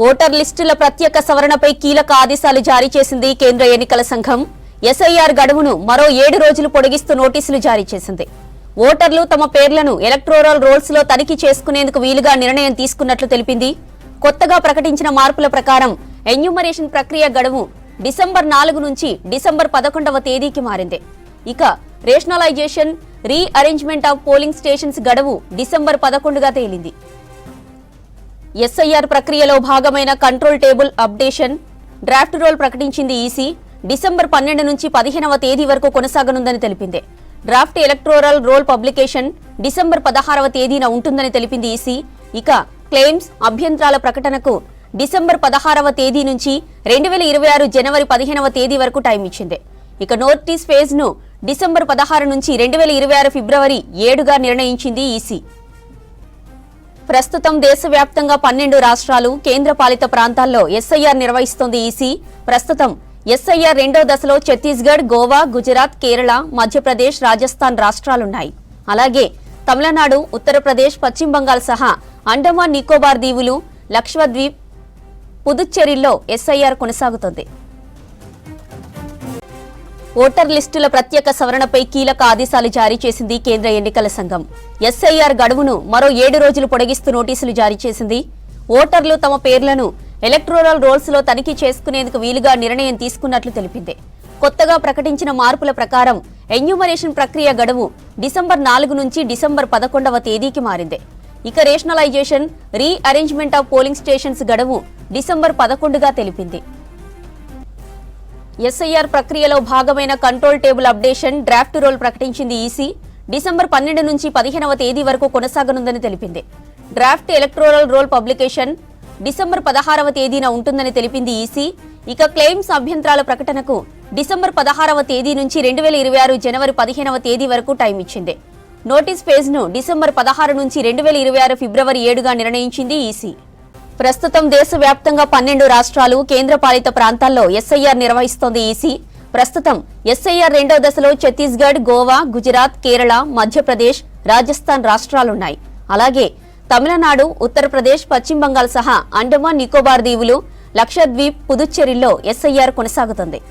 Voter లిస్టుల ప్రత్యేక సవరణపై కీలక ఆదేశాలు జారీ చేసింది కేంద్ర ఎన్నికల సంఘం. ఎస్ఐఆర్ గడువును మరో 7 రోజులు పొడిగిస్తూ నోటీసులు జారీ చేసింది. ఓటర్లు తమ పేర్లను ఎలక్టోరల్ రోల్స్ లో తనిఖీ చేసుకునేందుకు వీలుగా నిర్ణయం తీసుకున్నట్లు తెలిపింది. కొత్తగా ప్రకటించిన మార్పుల ప్రకారం ఎన్యూమరేషన్ ప్రక్రియ గడువు డిసెంబర్ 4 నుంచి డిసెంబర్ 11వ తేదీకి మారింది. ఇక rationalization rearrangement of polling stations గడువు డిసెంబర్ 11గా తేలింది. ఎస్ఐఆర్ ప్రక్రియలో భాగమైన control table updation draft roll ప్రకటించింది ఈసీ. డిసెంబర్ 12 నుంచి 15వ తేదీ వరకు కొనసాగనుందని తెలిపింది. Draft electoral roll publication December 16వ తేదీన ఉంటుందని తెలిపింది ఈసీ. ఇక క్లెయిమ్స్ అభ్యంతరాల ప్రకటనకు డిసెంబర్ 16వ తేదీ నుంచి 2026 జనవరి 15వ తేదీ వరకు టైం ఇచ్చింది. ఇక నోటీస్ ఫేజ్ ను డిసెంబర్ 16 నుంచి 2026 ఫిబ్రవరి 7గా నిర్ణయించింది ఈసీ. ప్రస్తుతం దేశవ్యాప్తంగా 12 రాష్ట్రాలు కేంద్రపాలిత ప్రాంతాల్లో ఎస్ఐఆర్ నిర్వహిస్తోంది ఈసీ. ప్రస్తుతం ఎస్ఐఆర్ రెండో దశలో ఛత్తీస్గఢ్, గోవా, గుజరాత్, కేరళ, మధ్యప్రదేశ్, రాజస్థాన్ రాష్ట్రాలున్నాయి. అలాగే తమిళనాడు, ఉత్తరప్రదేశ్, పశ్చిమ బంగాల్ సహా అండమాన్ నికోబార్ దీవులు, లక్షద్వీప్, పుదుచ్చేరిల్లో ఎస్ఐఆర్ కొనసాగుతోంది. ఓటర్ లిస్టుల ప్రత్యేక సవరణపై కీలక ఆదేశాలు జారీ చేసింది కేంద్ర ఎన్నికల సంఘం. ఎస్ఐఆర్ గడువును మరో 7 రోజులు పొడిగిస్తూ నోటీసులు జారీ చేసింది. ఓటర్లు తమ పేర్లను ఎలక్టోరల్ రోల్స్ లో తనిఖీ చేసుకునేందుకు వీలుగా నిర్ణయం తీసుకున్నట్లు తెలిపింది. కొత్తగా ప్రకటించిన మార్పుల ప్రకారం ఎన్యూమరేషన్ ప్రక్రియ గడువు డిసెంబర్ 4 నుంచి డిసెంబర్ 11వ తేదీకి మారింది. ఇక rationalization rearrangement of polling stations గడువు డిసెంబర్ 11గా తెలిపింది. ఎస్ఐఆర్ ప్రక్రియలో భాగమైన control table updation draft roll ప్రకటించింది ఈసీ. డిసెంబర్ 12 నుంచి 15వ తేదీ వరకు కొనసాగనుందని తెలిపింది. Draft electoral roll publication December 16వ తేదీన ఉంటుందని తెలిపింది ఈసీ. ఇక క్లెయిమ్స్ అభ్యంతరాల ప్రకటనకు డిసెంబర్ 16వ తేదీ నుంచి 2026 జనవరి 15వ తేదీ వరకు టైం ఇచ్చింది. నోటీస్ ఫేజ్ ను డిసెంబర్ 16 నుంచి 2026 ఫిబ్రవరి 7గా నిర్ణయించింది ఈసీ. ప్రస్తుతం దేశవ్యాప్తంగా 12 రాష్ట్రాలు కేంద్రపాలిత ప్రాంతాల్లో ఎస్ఐఆర్ నిర్వహిస్తోంది ఈసీ. ప్రస్తుతం ఎస్ఐఆర్ రెండో దశలో ఛత్తీస్గఢ్, గోవా, గుజరాత్, కేరళ, మధ్యప్రదేశ్, రాజస్థాన్ రాష్ట్రాలున్నాయి. అలాగే తమిళనాడు, ఉత్తరప్రదేశ్, పశ్చిమ బంగాల్ సహా అండమాన్ నికోబార్ దీవులు, లక్షద్వీప్, పుదుచ్చేరిల్లో ఎస్ఐఆర్ కొనసాగుతోంది.